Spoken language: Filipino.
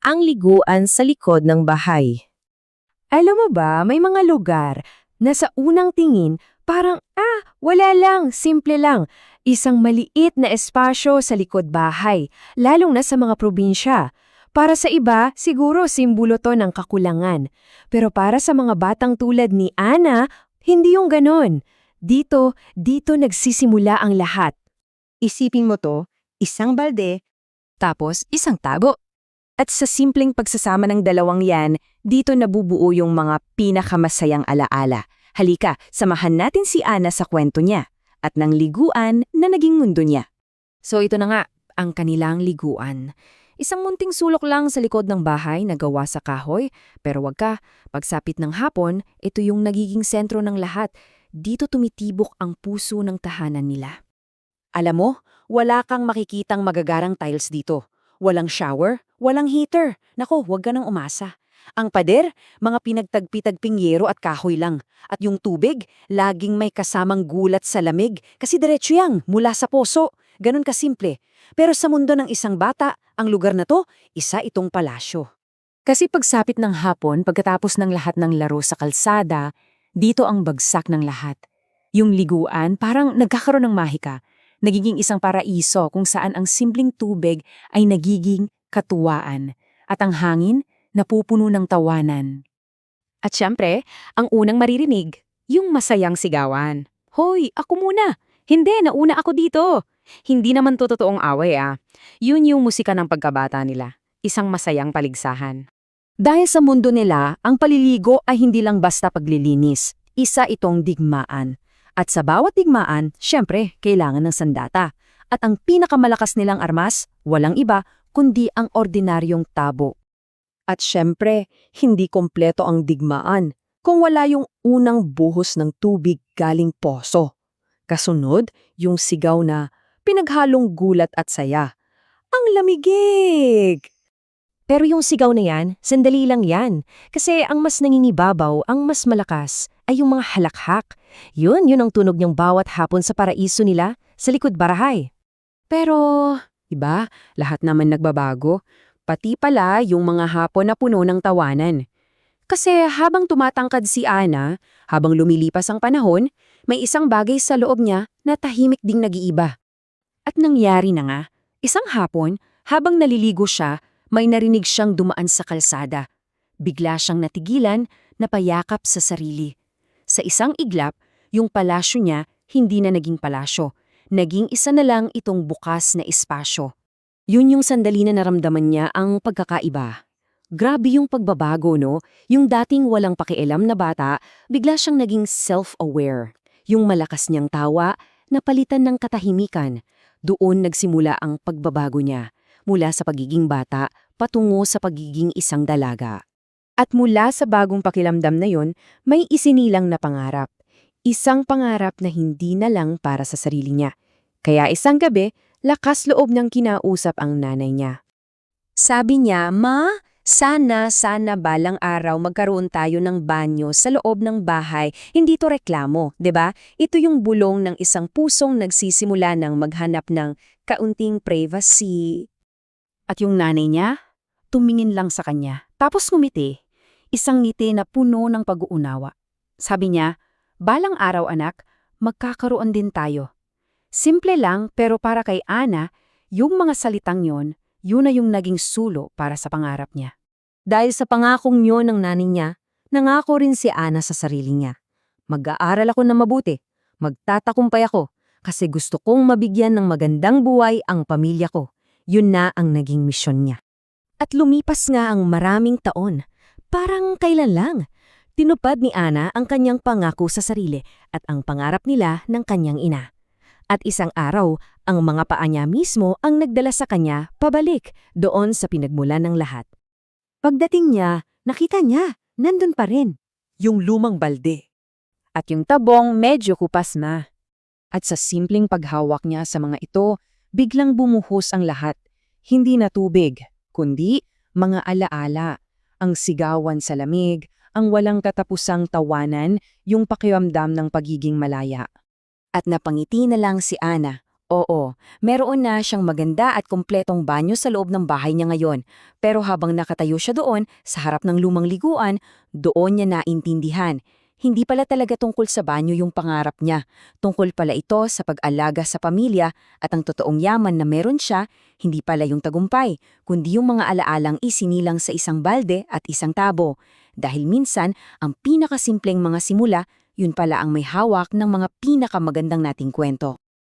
ang liguan sa likod ng bahay. Alam mo ba, may mga lugar na sa unang tingin parang, wala lang, simple lang. Isang maliit na espasyo sa likod bahay, lalong na sa mga probinsya. Para sa iba, siguro simbolo to ng kakulangan. Pero para sa mga batang tulad ni Ana, hindi yung ganon. Dito nagsisimula ang lahat. Isipin mo to, isang balde, tapos isang tabo. At sa simpleng pagsasama ng dalawang yan, dito nabubuo yung mga pinakamasayang alaala. Halika, samahan natin si Ana sa kwento niya at ng liguan na naging mundo niya. So ito na nga, ang kanilang liguan. Isang munting sulok lang sa likod ng bahay na gawa sa kahoy, pero wag ka, pagsapit ng hapon, ito yung nagiging sentro ng lahat. Dito tumitibok ang puso ng tahanan nila. Alam mo, wala kang makikitang magagarang tiles dito. Walang shower, walang heater. Nako, huwag ka nang umasa. Ang pader, mga pinagtagpi-tagping yero at kahoy lang. At yung tubig, laging may kasamang gulat sa lamig kasi diretso yang mula sa poso. Ganun kasimple. Pero sa mundo ng isang bata, ang lugar na to, isa itong palasyo. Kasi pagsapit ng hapon, pagkatapos ng lahat ng laro sa kalsada, dito ang bagsak ng lahat. Yung liguan, parang nagkakaroon ng mahika. Nagiging isang paraiso kung saan ang simpleng tubig ay nagiging katuwaan at ang hangin napupuno ng tawanan. At syempre, ang unang maririnig, yung masayang sigawan. Hoy, ako muna! Hindi, nauna ako dito! Hindi naman to totoong away Yun yung musika ng pagkabata nila. Isang masayang paligsahan. Dahil sa mundo nila, ang paliligo ay hindi lang basta paglilinis. Isa itong digmaan. At sa bawat digmaan, syempre, kailangan ng sandata. At ang pinakamalakas nilang armas, walang iba, kundi ang ordinaryong tabo. At syempre, hindi kompleto ang digmaan kung wala yung unang buhos ng tubig galing poso. Kasunod, yung sigaw na pinaghalong gulat at saya. Ang lamigig! Pero yung sigaw na yan, sandali lang yan. Kasi ang mas nangingibabaw, ang mas malakas, ay yung mga halakhak. Yun ang tunog niyang bawat hapon sa paraiso nila, sa likod barahay. Pero, iba, lahat naman nagbabago. Pati pala yung mga hapon na puno ng tawanan. Kasi habang tumatangkad si Ana, habang lumilipas ang panahon, may isang bagay sa loob niya na tahimik ding nag-iiba. At nangyari na nga, isang hapon, habang naliligo siya, may narinig siyang dumaan sa kalsada. Bigla siyang natigilan, napayakap sa sarili. Sa isang iglap, yung palasyo niya hindi na naging palasyo. Naging isa na lang itong bukas na espasyo. Yun yung sandali na naramdaman niya ang pagkakaiba. Grabe yung pagbabago, no? Yung dating walang pakialam na bata, bigla siyang naging self-aware. Yung malakas niyang tawa, napalitan ng katahimikan. Doon nagsimula ang pagbabago niya. Mula sa pagiging bata, patungo sa pagiging isang dalaga. At mula sa bagong pakiramdam na yun, may isinilang na pangarap. Isang pangarap na hindi na lang para sa sarili niya. Kaya isang gabi, lakas loob niyang kinausap ang nanay niya. Sabi niya, "Ma, sana balang araw magkaroon tayo ng banyo sa loob ng bahay. Hindi to reklamo, 'di ba? Ito yung bulong ng isang pusong nagsisimula ng maghanap ng kaunting privacy." At yung nanay niya, tumingin lang sa kanya, tapos ngumiti. Isang ngiti na puno ng pag-uunawa. Sabi niya, "Balang araw anak, magkakaroon din tayo." Simple lang pero para kay Ana, yung mga salitang yon, yun na yung naging sulo para sa pangarap niya. Dahil sa pangakong yun ng nanay niya, nangako rin si Ana sa sarili niya. Mag-aaral ako na mabuti, magtatakumpay ako, kasi gusto kong mabigyan ng magandang buhay ang pamilya ko. Yun na ang naging misyon niya. At lumipas nga ang maraming taon. Parang kailan lang. Tinupad ni Ana ang kanyang pangako sa sarili at ang pangarap nila ng kanyang ina. At isang araw, ang mga paa niya mismo ang nagdala sa kanya pabalik doon sa pinagmulan ng lahat. Pagdating niya, nakita niya, nandun pa rin. Yung lumang balde. At yung tabong medyo kupas na. At sa simpleng paghawak niya sa mga ito, biglang bumuhos ang lahat. Hindi na tubig, kundi mga alaala. Ang sigawan sa lamig, ang walang katapusang tawanan, yung pakiramdam ng pagiging malaya. At napangiti na lang si Ana. Oo, meron na siyang maganda at kumpletong banyo sa loob ng bahay niya ngayon. Pero habang nakatayo siya doon, sa harap ng lumang liguan, doon niya naintindihan. Hindi pala talaga tungkol sa banyo yung pangarap niya. Tungkol pala ito sa pag-alaga sa pamilya at ang totoong yaman na meron siya, hindi pala yung tagumpay, kundi yung mga alaalang isinilang sa isang balde at isang tabo. Dahil minsan, ang pinakasimpleng mga simula, yun pala ang may hawak ng mga pinakamagandang nating kwento.